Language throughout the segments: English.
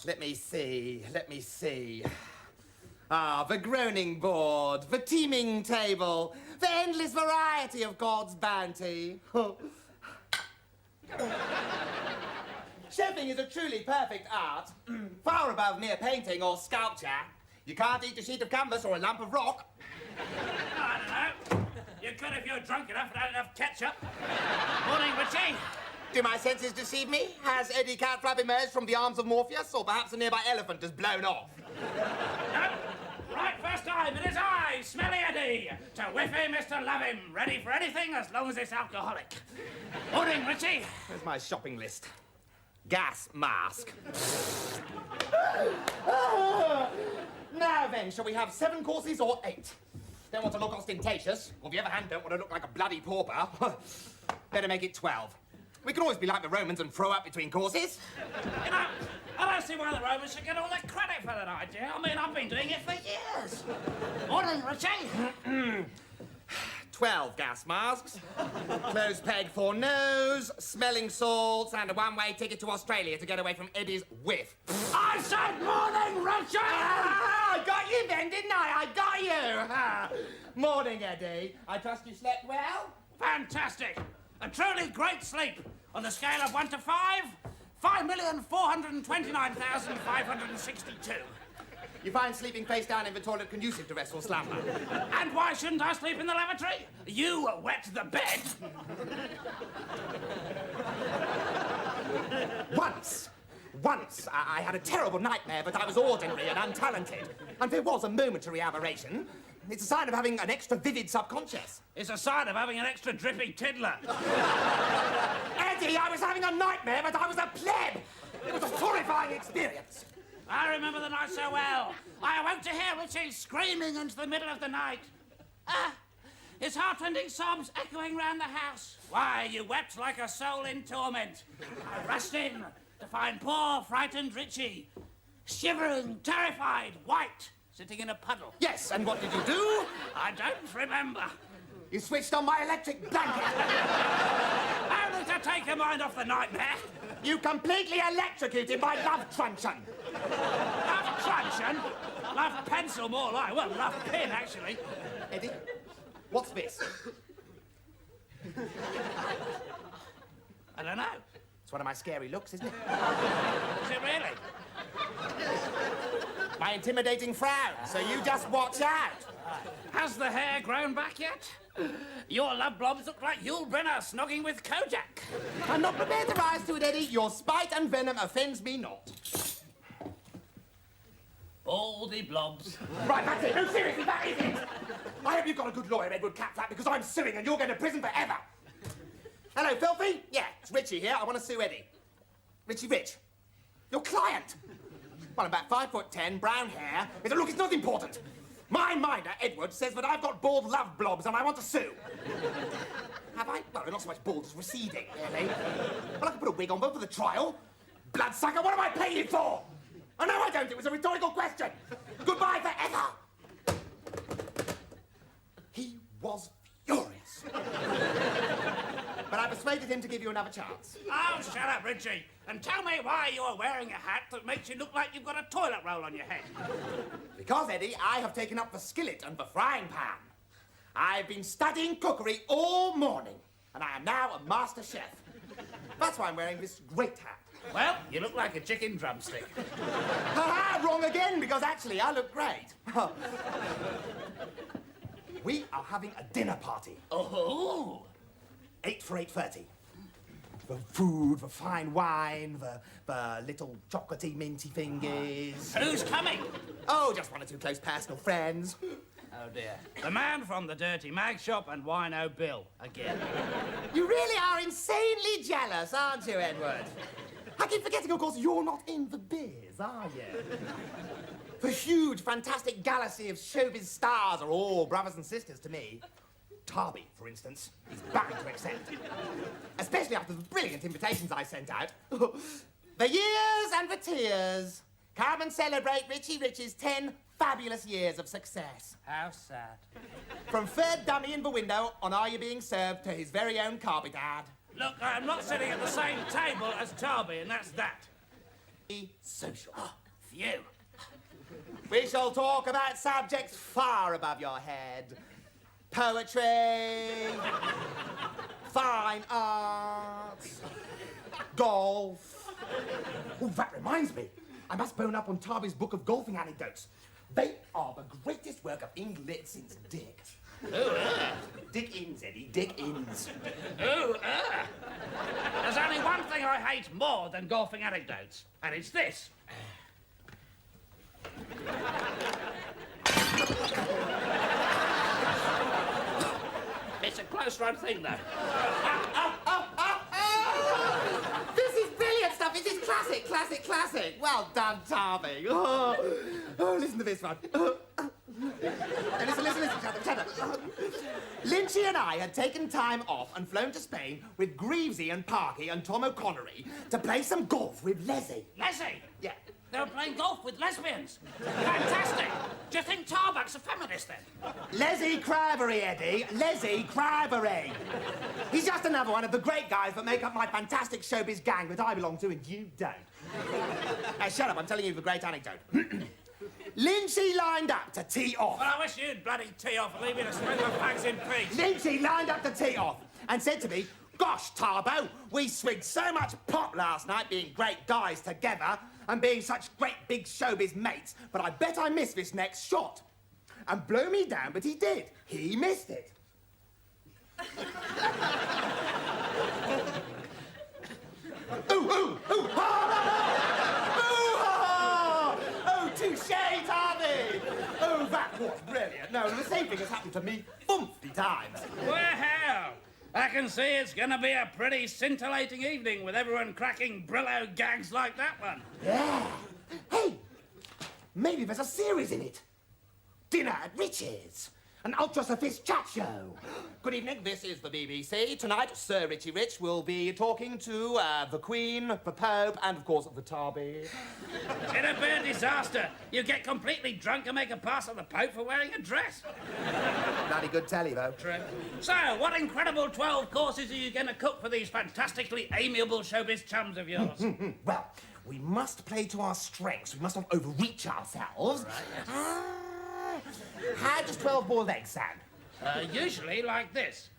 Let me see. Ah, the groaning board, the teeming table, the endless variety of God's bounty. Chefing is a truly perfect art, far above mere painting or sculpture. You can't eat a sheet of canvas or a lump of rock. I don't know. You could if you were drunk enough and had enough ketchup. Morning, Richie. Do my senses deceive me? Has Eddie Catflap emerged from the arms of Morpheus, or perhaps a nearby elephant has blown off? No. Right, first time, it is I, Smelly Eddie. To whiffy, Mr. Love him. Ready for anything as long as it's alcoholic. Morning, Richie. Here's my shopping list. Gas mask. Now then, shall we have 7 courses or 8? Don't want to look ostentatious. On the other hand, don't want to look like a bloody pauper. Better make it 12. We can always be like the Romans and throw up between courses. You know, I don't see why the Romans should get all the credit for that idea. I mean, I've been doing it for years. Morning, Richie. 12 gas masks, closed peg for nose, smelling salts, and a one-way ticket to Australia to get away from Eddie's whiff. I said morning, Richie! Ah, I got you then, didn't I? I got you! Ah. Morning, Eddie. I trust you slept well? Fantastic. A truly great sleep. On the scale of 1 to 5, 5,429,562. You find sleeping face down in the toilet conducive to restful slumber? And why shouldn't I sleep in the lavatory? You wet the bed. Once, I had a terrible nightmare, but I was ordinary and untalented. And there was a momentary aberration. It's a sign of having an extra vivid subconscious. It's a sign of having an extra drippy tiddler. Eddie, I was having a nightmare, but I was a pleb. It was a horrifying experience. I remember the night so well. I awoke to hear Richie screaming into the middle of the night. His heartrending sobs echoing round the house. Why, you wept like a soul in torment. I rushed in to find poor, frightened Richie, shivering, terrified, white, sitting in a puddle. Yes, and what did you do? I don't remember. You switched on my electric blanket. Only to take your mind off the nightmare. You completely electrocuted my love truncheon. Love truncheon? Love pencil, more like. Well, love pin, actually. Eddie, what's this? I don't know. It's one of my scary looks, isn't it? Is it really? My intimidating frown, so you just watch out. Has the hair grown back yet? Your love blobs look like Yul Brynner snogging with Kojak. I'm not prepared to rise to it, Eddie. Your spite and venom offends me not. Baldy blobs. Right, that's it. No, seriously, that is it. I hope you've got a good lawyer, Edward Catflap, because I'm suing and you're going to prison forever. Hello, Filthy? Yeah, it's Richie here. I want to sue Eddie. Richie Rich. Your client. Well, I'm about 5'10", brown hair. Look, it's not important. My minder, Edward, says that I've got bald love blobs and I want to sue. Have I? Well, they're not so much bald as receding, really. Well, I can put a wig on them for the trial. Bloodsucker, what am I paying you for? Oh, no, I don't. It was a rhetorical question. Goodbye forever. He was furious. But I persuaded him to give you another chance. Oh, shut up, Richie. And tell me why you're wearing a hat that makes you look like you've got a toilet roll on your head. Because, Eddie, I have taken up the skillet and the frying pan. I've been studying cookery all morning, and I am now a master chef. That's why I'm wearing this great hat. Well, you look like a chicken drumstick. Ha-ha, wrong again, because actually I look great. We are having a dinner party. Oh! 8 for 8:30. The food, the fine wine, the little chocolatey, minty fingers. Who's coming? Oh, just 1 or 2 close personal friends. Oh, dear. The man from the dirty mag shop and Wino Bill, again. You really are insanely jealous, aren't you, Edward? I keep forgetting, of course, you're not in the biz, are you? The huge, fantastic galaxy of showbiz stars are all brothers and sisters to me. Tarby, for instance, is bound to accept. Especially after the brilliant invitations I sent out. The years and the tears. Come and celebrate Richie Rich's 10 fabulous years of success. How sad. From third dummy in the window on Are You Being Served to his very own carpet ad. Look, I'm not sitting at the same table as Darby, and that's that. Be social. Phew. We shall talk about subjects far above your head. Poetry, fine arts, golf. Oh, that reminds me. I must bone up on Tarby's book of golfing anecdotes. They are the greatest work of English since Dick. Dick Inns, Eddie, Dick Inns. There's only one thing I hate more than golfing anecdotes, and it's this. It's a close-run thing, though. This is brilliant stuff. This is classic, classic, classic. Well done, Tarby. Oh, listen to this one. Listen, shut up. Lynchy and I had taken time off and flown to Spain with Greavesy and Parky and Tom O'Connery to play some golf with Leslie. Leslie? Yeah. They were playing golf with lesbians. Fantastic. Do you think Tarbuck's a feminist, then? Leslie Cravery, Eddie. Leslie Cravery. He's just another one of the great guys that make up my fantastic showbiz gang that I belong to and you don't. Shut up, I'm telling you the great anecdote. Lynchy lined up to tee off. Well, I wish you'd bloody tee off and leave me to smoke my fags in peace. Lynchy lined up to tee off and said to me, "Gosh, Tarbo, we swigged so much pop last night being great guys together and being such great big showbiz mates, but I bet I missed this next shot." And blow me down, but he did. He missed it. Ooh, touche, Tarby! Oh, that was brilliant. No, the same thing has happened to me 50 times. Well, I can see it's going to be a pretty scintillating evening with everyone cracking Brillo gags like that one. Yeah. Hey, maybe there's a series in it. Dinner at Richie's. An ultra-sophist chat show. Good evening, this is the BBC. Tonight, Sir Richie Rich will be talking to the Queen, the Pope, and, of course, the Tarby. It'd be a disaster. You get completely drunk and make a pass at the Pope for wearing a dress. Bloody good telly, though. True. So, what incredible 12 courses are you going to cook for these fantastically amiable showbiz chums of yours? Well, we must play to our strengths. We must not overreach ourselves. Right. How does 12 boiled eggs sound? Usually like this.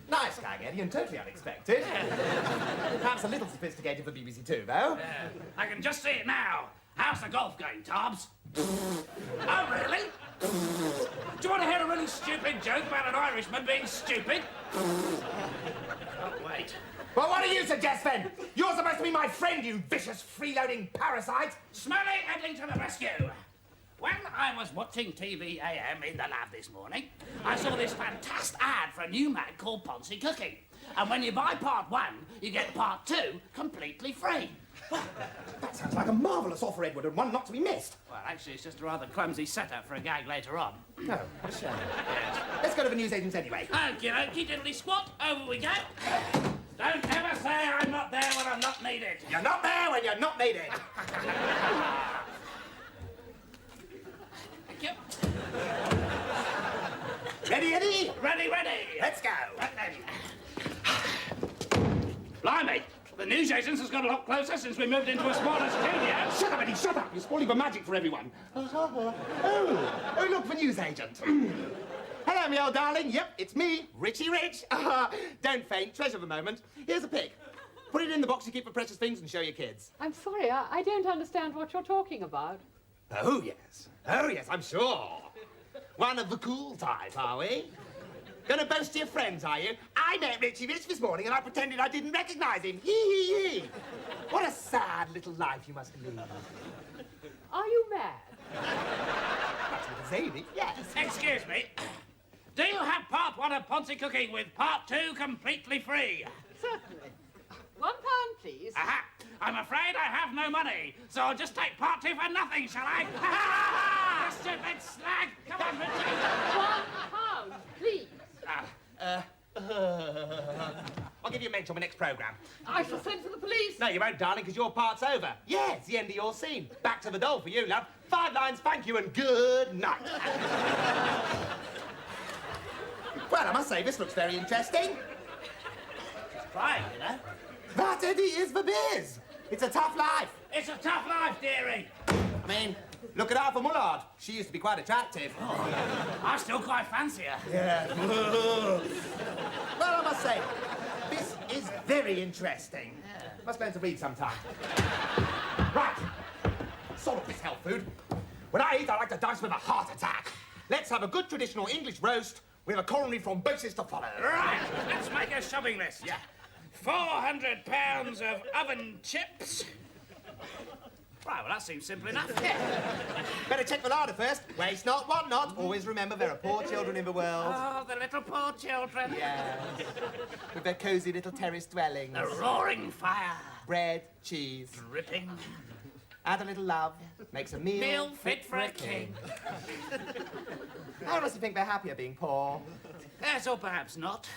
Nice gag, Eddie, and totally unexpected. Perhaps a little sophisticated for BBC Two, though. I can just see it now. How's the golf going, Tobbs? Oh, really? Do you want to hear a really stupid joke about an Irishman being stupid? Oh, wait. Well, what do you suggest, then? You're supposed to be my friend, you vicious, freeloading parasite. Smelly Edling to the rescue. When I was watching TV AM in the lab this morning, I saw this fantastic ad for a new mag called Ponzi Cooking. And when you buy part 1, you get part 2 completely free. That sounds like a marvellous offer, Edward, and one not to be missed. Well, actually, it's just a rather clumsy setup for a gag later on. No, what a shame. Yes. Let's go to the newsagents anyway. Okie dokie, diddly squat, over we go. Don't ever say I'm not there when I'm not needed. You're not there when you're not needed. Thank you. Ready, Eddie? Ready. Let's go. Right then. Blimey, the news agents has got a lot closer since we moved into a smaller studio. Shut up, Eddie, shut up. You're spoiling the magic for everyone. Oh, look, the newsagent. Hello, me old darling. Yep, it's me, Richie Rich. Don't faint, treasure the moment. Here's a pic. Put it in the box you keep for precious things and show your kids. I'm sorry, I don't understand what you're talking about. Oh, yes, I'm sure. One of the cool type, are we? Gonna boast to your friends, are you? I met Richie Rich this morning and I pretended I didn't recognize him. Hee. What a sad little life you must lead. Are you mad? That's what it's aiming, yes. Excuse me. Do you have part 1 of Ponzi Cooking with part 2 completely free? Certainly. £1, please. Aha! I'm afraid I have no money, so I'll just take part 2 for nothing, shall I? You stupid slag! Come on, Richie! £1, please. I'll give you a mention on the next programme. I shall send for the police. No, you won't, darling, because your part's over. Yeah, it's the end of your scene. Back to the doll for you, love. 5 lines, thank you, and good night. Well, I must say, this looks very interesting. She's crying, you know. That, Eddie, is the biz. It's a tough life. It's a tough life, dearie. I mean, look at Arthur Mullard. She used to be quite attractive. I still quite fancy her. Yeah. Well, I must say, this is very interesting. Must learn to read sometime. Right. Sort of this health food. When I eat, I like to dice with a heart attack. Let's have a good traditional English roast with a coronary thrombosis to follow. Right, let's make a shopping list. Yeah. 400 pounds of oven chips. Right, well, that seems simple enough. Better check the larder first. Waste not, want not. Always remember there are poor children in the world. Oh, the little poor children. Yes. With their cosy little terrace dwellings. The roaring fire. Bread, cheese. Dripping. Add a little love. Makes a meal Fit for a king. I honestly think they're happier being poor. Yes, or perhaps not.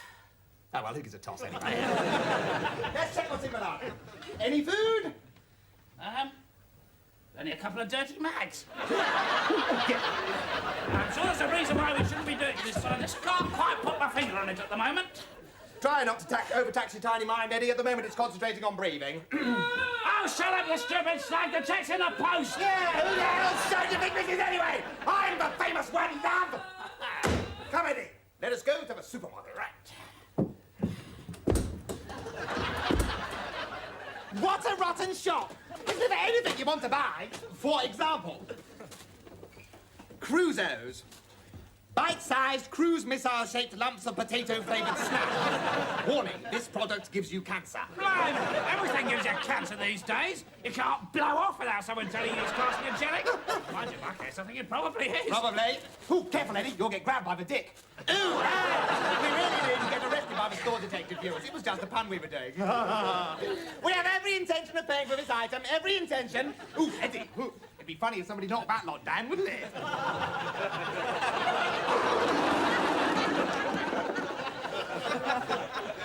Oh, well, who gives a toss anyway? Let's check what's in the larder. Any food? Only a couple of dirty mags. I'm sure there's a reason why we shouldn't be doing this, so I just can't quite put my finger on it at the moment. Try not to overtax your tiny mind, Eddie. At the moment, it's concentrating on breathing. Oh, shut up, you stupid slag! The check's in the post! Yeah, who the hell's so you think this is anyway? I'm the famous one, love! Come, Eddie. Let us go to the supermarket. Right. What a rotten shop! Isn't there anything you want to buy? For example, Crusoes. Bite-sized, cruise missile-shaped lumps of potato-flavoured snack. Warning, this product gives you cancer. Blimey, everything gives you cancer these days. You can't blow off without someone telling you it's carcinogenic. Mind you, in my case, I think it probably is. Probably. Ooh, careful, Eddie, you'll get grabbed by the dick. Ooh, ah! We really didn't get arrested by the store detective viewers. It was just a pun we were doing. We have every intention of paying for this item, every intention. Ooh, Eddie, ooh. It'd be funny if somebody knocked that lot down, wouldn't it?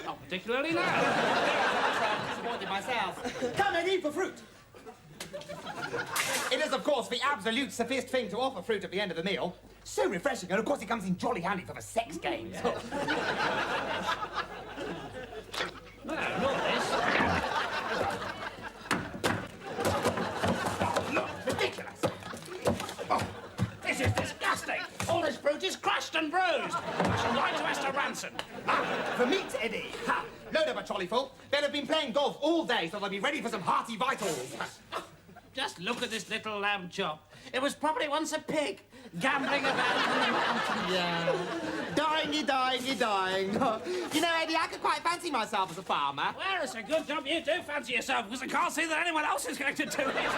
Not particularly, no. I'm disappointed myself. Come, Eddie, for fruit. It is, of course, the absolute sophist thing to offer fruit at the end of the meal. So refreshing, and of course it comes in jolly handy for the sex games. No, not this. Ridiculous. This is disgusting. All this fruit is crushed and bruised. I shall write to Esther Ranson. Ah, the meat, Eddie. Ha! Load up a trolley full. They'll have been playing golf all day, so they'll be ready for some hearty vitals. Just look at this little lamb chop. It was probably once a pig, gambling about in the mountains. Yeah. Dying. You know, Eddie, I could quite fancy myself as a farmer. Well, it's a good job you do fancy yourself, because I can't see that anyone else is going to do it.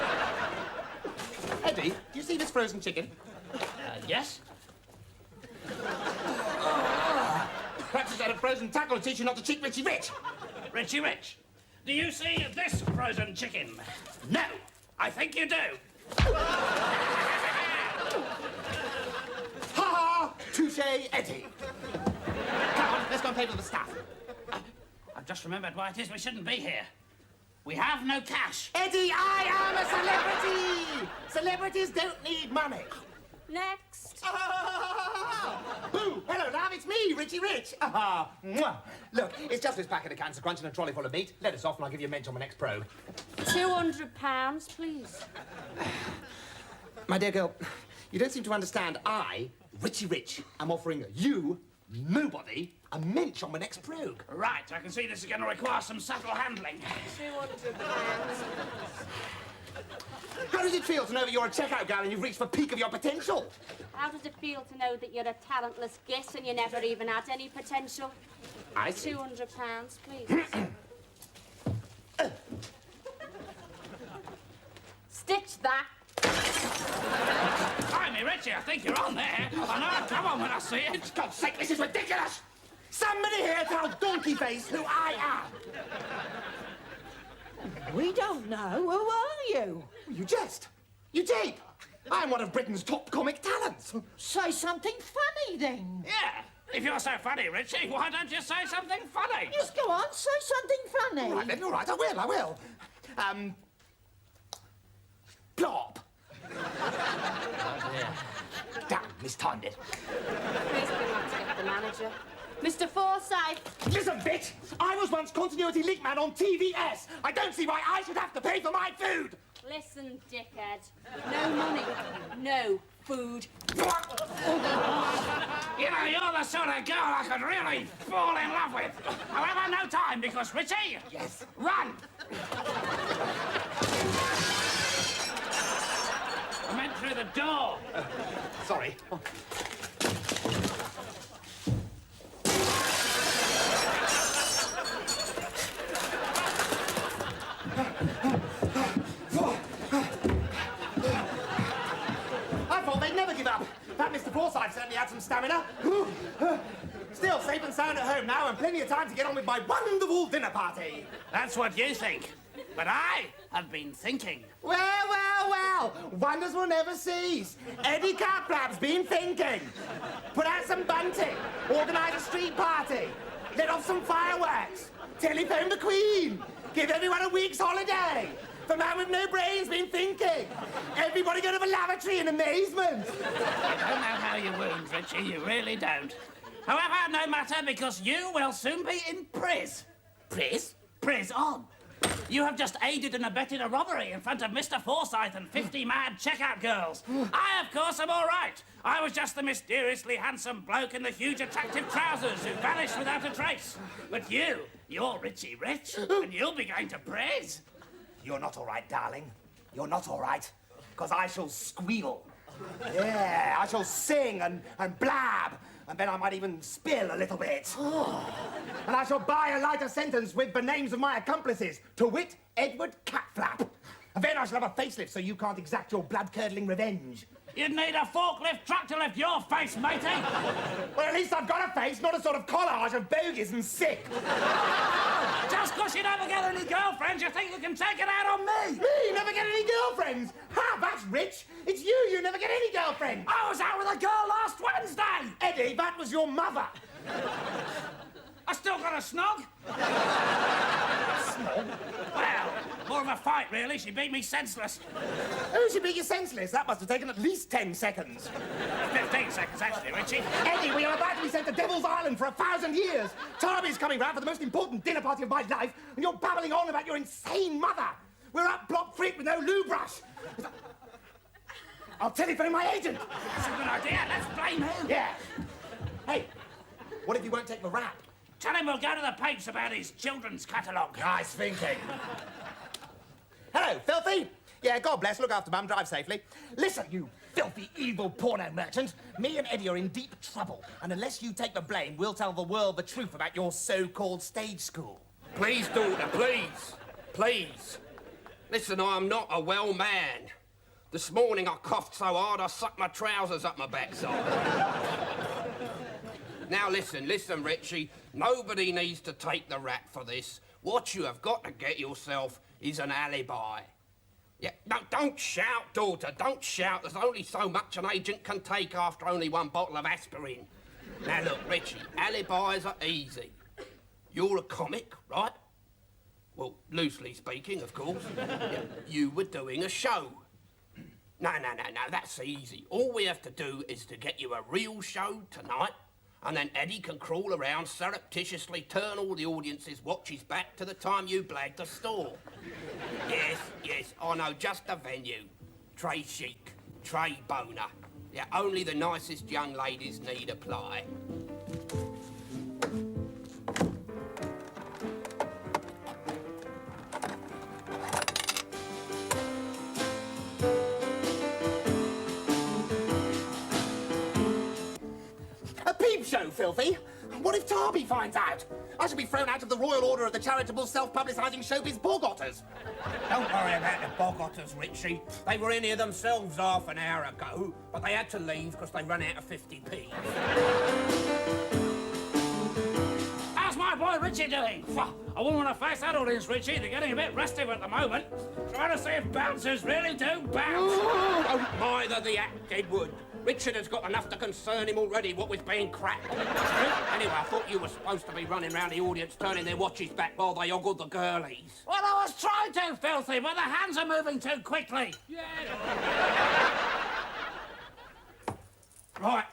Eddie, do you see this frozen chicken? Yes? Perhaps it's had a frozen tackle to teach you not to cheat Richie Rich. Richie Rich, do you see this frozen chicken? No, I think you do. Ha ha! Touche, Eddie. Come on, let's go and pay for the staff. I've just remembered why it is we shouldn't be here. We have no cash. Eddie, I am a celebrity! Celebrities don't need money. Next. Boo! Hello, love, it's me, Richie Rich. Mwah. Look, it's just this packet of Cancer Crunch and a trolley full of meat. Let us off and I'll give you a mensch on the next probe. £200, please. My dear girl, you don't seem to understand. I, Richie Rich, am offering you, nobody, a mensch on the next probe. Right, I can see this is going to require some subtle handling. £200. How does it feel to know that you're a checkout gal and you've reached the peak of your potential? How does it feel to know that you're a talentless git and you never even had any potential? I see. £200, please. Stitch that. Blimey, Richie, I think you're on there. I know I'll come on when I see it. For God's sake, this is ridiculous! Somebody here tell Donkey Face who I am! We don't know. Who are you? You jest. You tape. I'm one of Britain's top comic talents. Say something funny then. Yeah, if you're so funny, Richie, why don't you say something funny? Just go on, say something funny. All right, then, all right, I will. Plop. Damn, mistimed it. Please bring that to get the manager. Mr. Forsyth. Listen, bitch! I was once continuity link man on TVS. I don't see why I should have to pay for my food. Listen, dickhead. No money, no food. You know, you're the sort of girl I could really fall in love with. However, no time, because Richie... Yes. Run! I meant through the door. Sorry. I thought they'd never give up. That Mr. Forsyth certainly had some stamina. Still safe and sound at home now, and plenty of time to get on with my wonderful dinner party. That's what you think. But I have been thinking. Well, well, well. Wonders will never cease. Eddie Catflap's been thinking. Put out some bunting. Organise a street party. Let off some fireworks. Telephone the Queen. Give everyone a week's holiday. The man with no brain's been thinking. Everybody go to the lavatory in amazement. You don't know how you wound, Richie. You really don't. However, no matter, because you will soon be in priz. Priz? Prison. You have just aided and abetted a robbery in front of Mr. Forsyth and 50 mad checkout girls. I, of course, am all right. I was just the mysteriously handsome bloke in the huge attractive trousers who vanished without a trace. But you're Richie Rich, and you'll be going to priz. You're not all right, darling. You're not all right. Because I shall squeal. Yeah, I shall sing and blab. And then I might even spill a little bit. And I shall buy a lighter sentence with the names of my accomplices. To wit, Edward Catflap. And then I shall have a facelift so you can't exact your blood-curdling revenge. You'd need a forklift truck to lift your face, matey. Well, at least I've got a face, not a sort of collage of bogies and sick. Just because you never get any girlfriends, you think you can take it out on me? Me? Never get any girlfriends? Ha, that's rich. It's you never get any girlfriends. I was out with a girl last Wednesday. Eddie, that was your mother. I still got a snog. Small. Well, more of a fight, really. She beat me senseless. Oh, she beat you senseless? That must have taken at least 10 seconds. 15 seconds, actually, Richie. Eddie, we are about to be sent to Devil's Island for 1,000 years. Tarby's coming round for the most important dinner party of my life, and you're babbling on about your insane mother. We're up Block Creek with no loo brush. I'll telephone my agent. That's a good idea. Let's blame him. Yeah. Hey, what if you won't take the rap? Tell him we'll go to the papes about his children's catalogue. Nice thinking. Hello, Filthy. Yeah, God bless. Look after Mum. Drive safely. Listen, you filthy, evil porno merchant. Me and Eddie are in deep trouble. And unless you take the blame, we'll tell the world the truth about your so-called stage school. Please, daughter, please. Please. Listen, I'm not a well man. This morning I coughed so hard I sucked my trousers up my backside. Now listen, Richie. Nobody needs to take the rap for this. What you have got to get yourself is an alibi. Yeah, no, don't shout, daughter, don't shout. There's only so much an agent can take after only one bottle of aspirin. Now look, Richie, alibis are easy. You're a comic, right? Well, loosely speaking, of course. Yeah, you were doing a show. No, that's easy. All we have to do is to get you a real show tonight, and then Eddie can crawl around, surreptitiously turn all the audience's watches back to the time you blagged the store. Yes, I know, just the venue. Très chic, très boner. Yeah, only the nicest young ladies need apply. A peep show, Filthy? What if Tarby finds out? I shall be thrown out of the Royal Order of the Charitable Self-Publicising Showbiz Borgotters. Don't worry about the Borgotters, Richie. They were in here themselves half an hour ago, but they had to leave because they ran out of 50p. How's my boy Richie doing? I wouldn't want to face that audience, Richie. They're getting a bit restive at the moment. Trying to see if bouncers really do bounce. Don't bother the act, Edward. Richard has got enough to concern him already, what with being crap. Anyway, I thought you were supposed to be running round the audience turning their watches back while they ogled the girlies. Well, I was trying to, Filthy, but the hands are moving too quickly. Yeah. Right,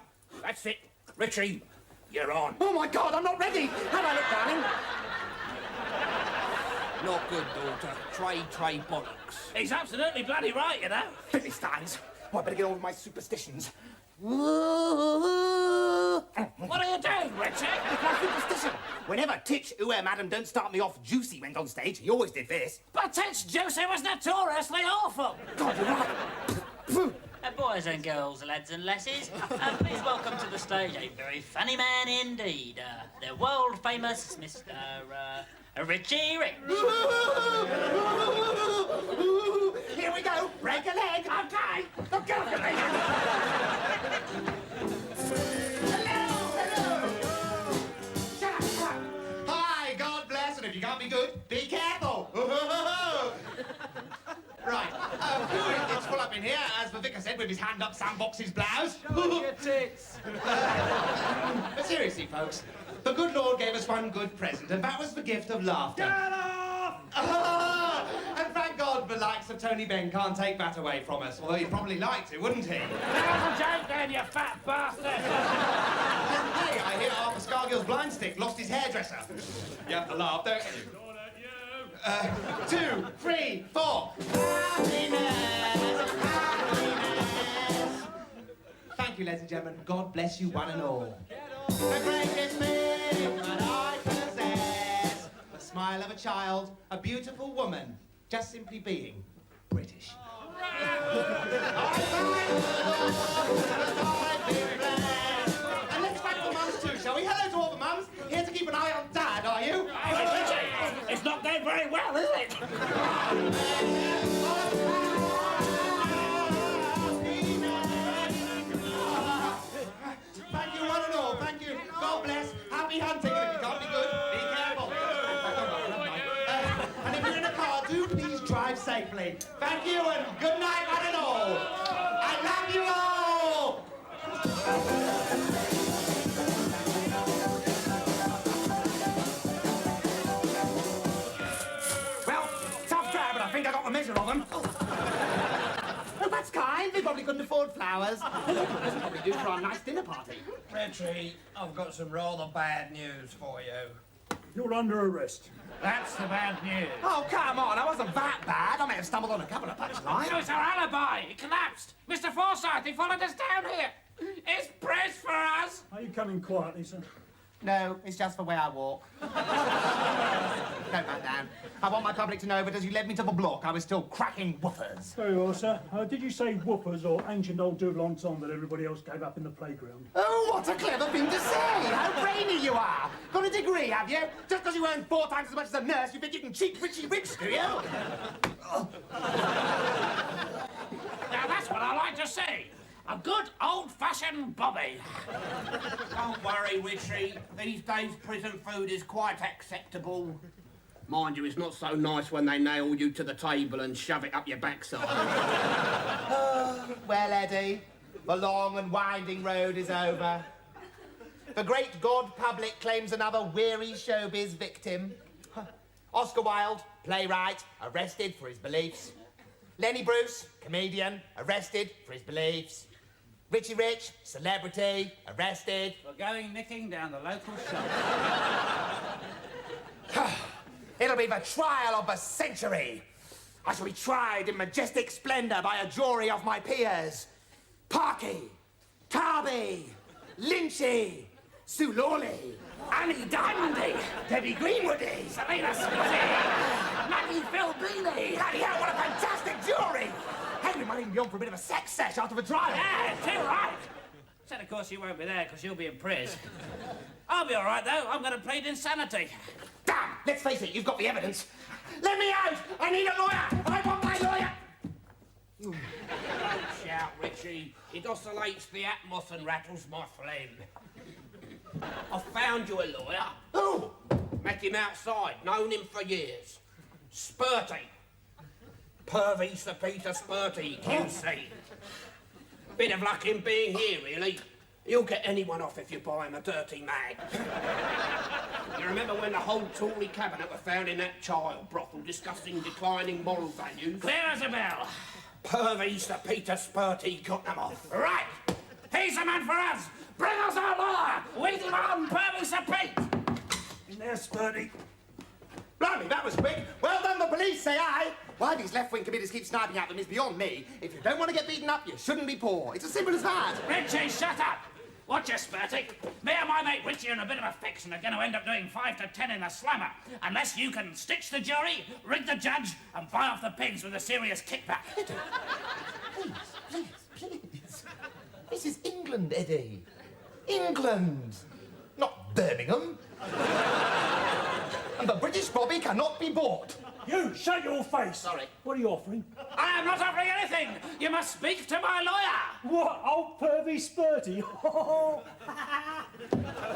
that's it. Richie, You're on. Oh, my God, I'm not ready. How do I look, darling? Not good, daughter. Trade bollocks. He's absolutely bloody right, you know. Philistines. Oh, I better get on with my superstitions. What are you doing, Richie? It's my superstition. Whenever Titch, madam, don't start me off juicy went on stage, he always did this. But Titch Juicy was notoriously awful. God, you're right. Boys and girls, lads and lasses, please welcome to the stage a very funny man indeed, the world famous Mr. Richie Rich. Here we go. Break a leg. Okay. Go, get off your leg. Hello. Shut up. Hi, God bless, and if you can't be good, be careful. Right. It's full up in here, as the vicar said, with his hand up Sam Box's blouse. Your tits. But seriously, folks, the good Lord gave us one good present, and that was the gift of laughter. Get off! And thank God the likes of Tony Benn can't take that away from us, although he'd probably like to, wouldn't he? There's a joke then, you fat bastard. Hey, I hear Arthur Scargill's blind stick lost his hairdresser. You have to laugh, don't you? 2, 3, 4. Happiness, happiness. Thank you, ladies and gentlemen. God bless you one and all. The greatest thing that I possess, the smile of a child, a beautiful woman, just simply being British. And let's thank the mums too, shall we? Hello to all the mums. Here to keep an eye on Dad, are you? Hey, Richie, it's not going very well, is it? Thank you, one and all. Thank you. God bless. Happy hunting. And if you can't be good, be careful. And if you're in a car, do please drive safely. Thank you, and good night, one and all. I love you all. Well, tough try, but I think I got the measure of them. Oh, that's kind. They probably couldn't afford flowers. Doesn't probably do for our nice dinner party. Richie, I've got some rather bad news for you. You're under arrest. That's the bad news. Oh, come on. I wasn't that bad. I may have stumbled on a couple of punchlines. It was our alibi. It collapsed. Mr. Forsyth, he followed us down here. It's press for us. Are you coming quietly, sir? No, it's just the way I walk. Don't back down. I want my public to know that as you led me to the block, I was still cracking woofers. Very well, sir. Did you say whoopers or ancient old double entendre that everybody else gave up in the playground? Oh, what a clever thing to say! How brainy you are! Got a degree, have you? Just because you earn 4 times as much as a nurse, you think you can cheat Richie Rich, do you? Now, that's what I like to see. A good old-fashioned bobby. Don't worry, Richie. These days, prison food is quite acceptable. Mind you, it's not so nice when they nail you to the table and shove it up your backside. Well, Eddie, the long and winding road is over. The great God public claims another weary showbiz victim. Oscar Wilde, playwright, arrested for his beliefs. Lenny Bruce, comedian, arrested for his beliefs. Richie Rich, celebrity, arrested. We're going nicking down the local shop. It'll be the trial of the century. I shall be tried in majestic splendor by a jury of my peers. Parky, Tarby, Lynchy, Sue Lawley, Annie Diamondy, Debbie Greenwoody, Selena Smithy, Maggie Philbini. Bloody hell, what a fantastic jury! Hey, we might even be on for a bit of a sex sesh after the trial. Yeah, too right. Said, of course, you won't be there because you'll be in prison. I'll be all right, though. I'm going to plead insanity. Damn! Let's face it, you've got the evidence. Let me out! I need a lawyer! I want my lawyer! Don't shout, Richie. It oscillates the atmos and rattles my phlegm. I found you a lawyer. Who? Met him outside, known him for years. Spurty. Pervy Sir Peter Spurty, QC. Bit of luck in being here, really. You'll get anyone off if you buy him a dirty mag. You remember when the whole Tory cabinet were found in that child brothel discussing declining moral values? Clear as a bell. Pervy Sir Peter Spurty got them off. Right. He's the man for us. Bring us our lawyer! We demand Purvis a peep! In there, Spurty. Blimey, that was quick. Well done, the police, say I. Why these left-wing committees keep sniping at them is beyond me. If you don't want to get beaten up, you shouldn't be poor. It's as simple as that. Richie, shut up! Watch your Spurty. Me and my mate Richie are in a bit of a fix and are going to end up doing 5 to 10 in the slammer. Unless you can stitch the jury, rig the judge, and buy off the pigs with a serious kickback. Please. This is England, Eddie. England. Not Birmingham. And the British Bobby cannot be bought. You, shut your face. Sorry. What are you offering? I am not offering anything. You must speak to my lawyer. What, old pervy Spurty?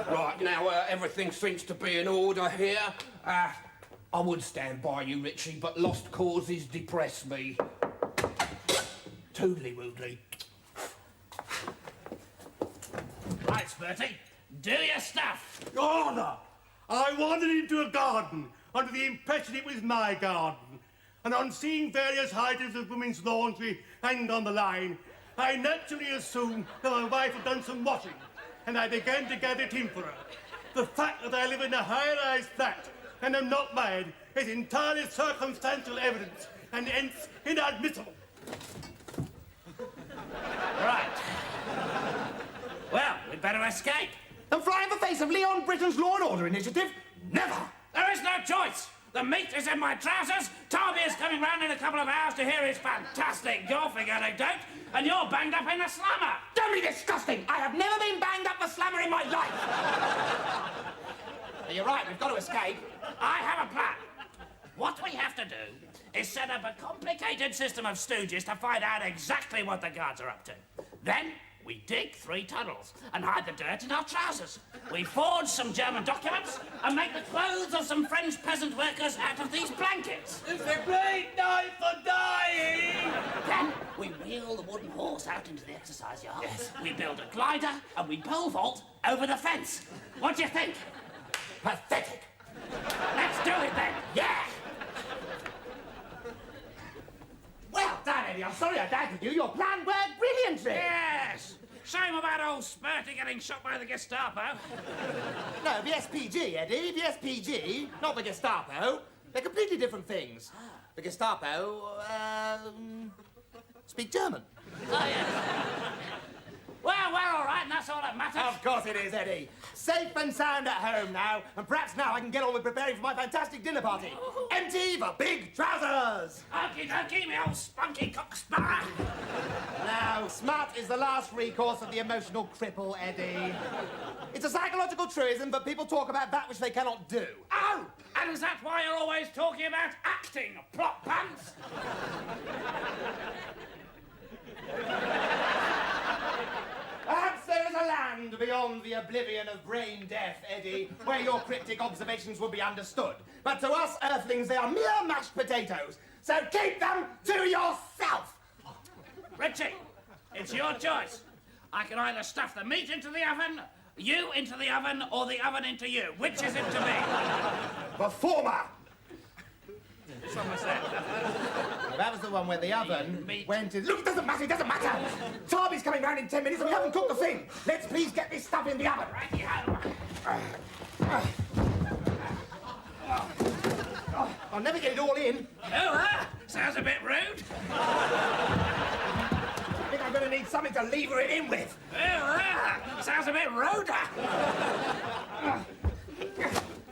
Right, now, everything seems to be in order here. I would stand by you, Richie, but lost causes depress me. Toodly-woodly. Right, Spurty, do your stuff. Your Honour, I wandered into a garden under the impression it was my garden, and on seeing various items of women's laundry hanged on the line, I naturally assumed that my wife had done some washing, and I began to gather tin for her. The fact that I live in a high-rise flat and am not married is entirely circumstantial evidence, and hence inadmissible. Right. Well, we'd better escape. And fly in the face of Leon Britain's Law and Order initiative? Never! There is no choice. The meat is in my trousers. Tommy is coming round in a couple of hours to hear his fantastic golfing anecdote, and you're banged up in the slammer. Don't be disgusting! I have never been banged up the slammer in my life! You're right, we've got to escape. I have a plan. What we have to do is set up a complicated system of stooges to find out exactly what the guards are up to. Then we dig 3 tunnels and hide the dirt in our trousers. We forge some German documents and make the clothes of some French peasant workers out of these blankets. It's a great night for dying! Then we wheel the wooden horse out into the exercise yard. Yes. We build a glider and we pole vault over the fence. What do you think? Pathetic. Let's do it then. Yeah! Well done, Eddie. I'm sorry I doubted you. Your plan worked brilliantly. Yes. Shame about old Spurty getting shot by the Gestapo. No, the SPG, Eddie. The SPG, not the Gestapo. They're completely different things. The Gestapo, speak German. Oh, yes. Well, we're all right, and that's all that matters. Of course it is, Eddie. Safe and sound at home now, and perhaps now I can get on with preparing for my fantastic dinner party. Empty the big trousers! Okie dokie, me old spunky cocksparrow. Now, smart is the last recourse of the emotional cripple, Eddie. It's a psychological truism, but people talk about that which they cannot do. Oh, and is that why you're always talking about acting, plot pants? Perhaps there is a land beyond the oblivion of brain death, Eddie, where your cryptic observations will be understood. But to us earthlings, they are mere mashed potatoes. So keep them to yourself! Richie, it's your choice. I can either stuff the meat into the oven, you into the oven, or the oven into you. Which is it to be? The former! Someone said. That was the one where the oven Meat. went in... Look, it doesn't matter, it doesn't matter! Tarby's coming round in 10 minutes and we haven't cooked the thing! Let's please get this stuff in the oven! Righty-ho. I'll never get it all in. Oh, sounds a bit rude. I think I'm going to need something to lever it in with. Oh, sounds a bit ruder.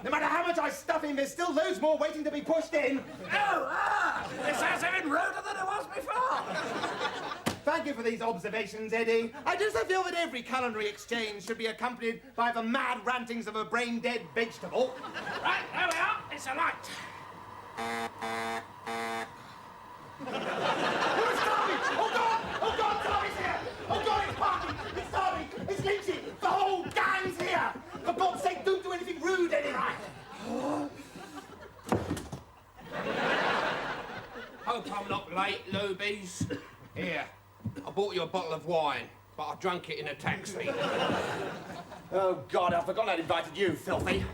No matter how much I stuff in, there's still loads more waiting to be pushed in. It sounds even ruder than it was before. Thank you for these observations, Eddie. I do so feel that every culinary exchange should be accompanied by the mad rantings of a brain-dead vegetable. Right, there we are. It's a light. Where's Tarby? Oh, God! Oh, God, Tarby's here! Oh, God, it's Parky! It's Tarby! It's Lynchy! The whole gang's here! For God's sake, don't do anything rude, Eddie! Hope I'm not late, Lubies. Here, I bought you a bottle of wine, but I drank it in a taxi. Oh, God, I forgot I'd invited you, filthy.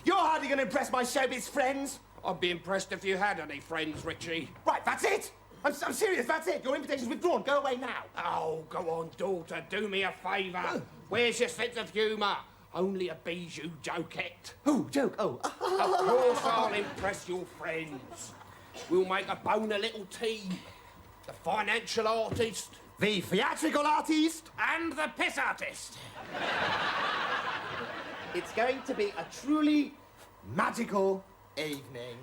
You're hardly going to impress my showbiz friends. I'd be impressed if you had any friends, Richie. Right, that's it. I'm serious, that's it. Your invitation's withdrawn. Go away now. Oh, go on, daughter, do me a favour. Where's your sense of humour? Only a bijou jokette. Oh, joke. Oh. Of course I'll impress your friends. We'll make a boner little team. The financial artist. The theatrical artist. And the piss artist. It's going to be a truly magical evening.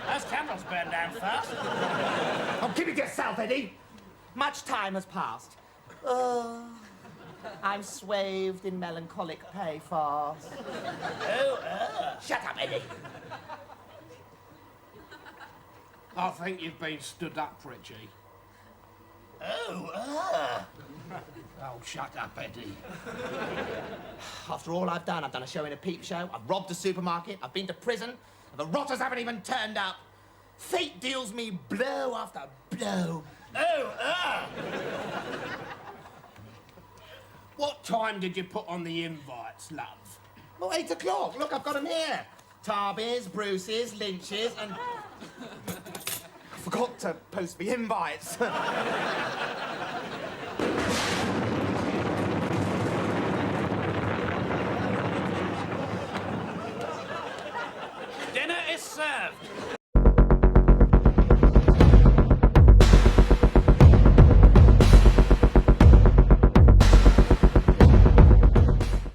Those candles burned down fast. Oh, keep it to yourself, Eddie. Much time has passed. I'm swathed in melancholic pathos. Shut up, Eddie. I think you've been stood up, Richie. Oh, shut up, Eddie. After all I've done a show in a peep show, I've robbed a supermarket, I've been to prison, and the rotters haven't even turned up. Fate deals me blow after blow. What time did you put on the invites, love? Well, 8 o'clock. Look, I've got them here. Tarbies, Bruces, Lynches, and... I forgot to post the invites. Dinner is served.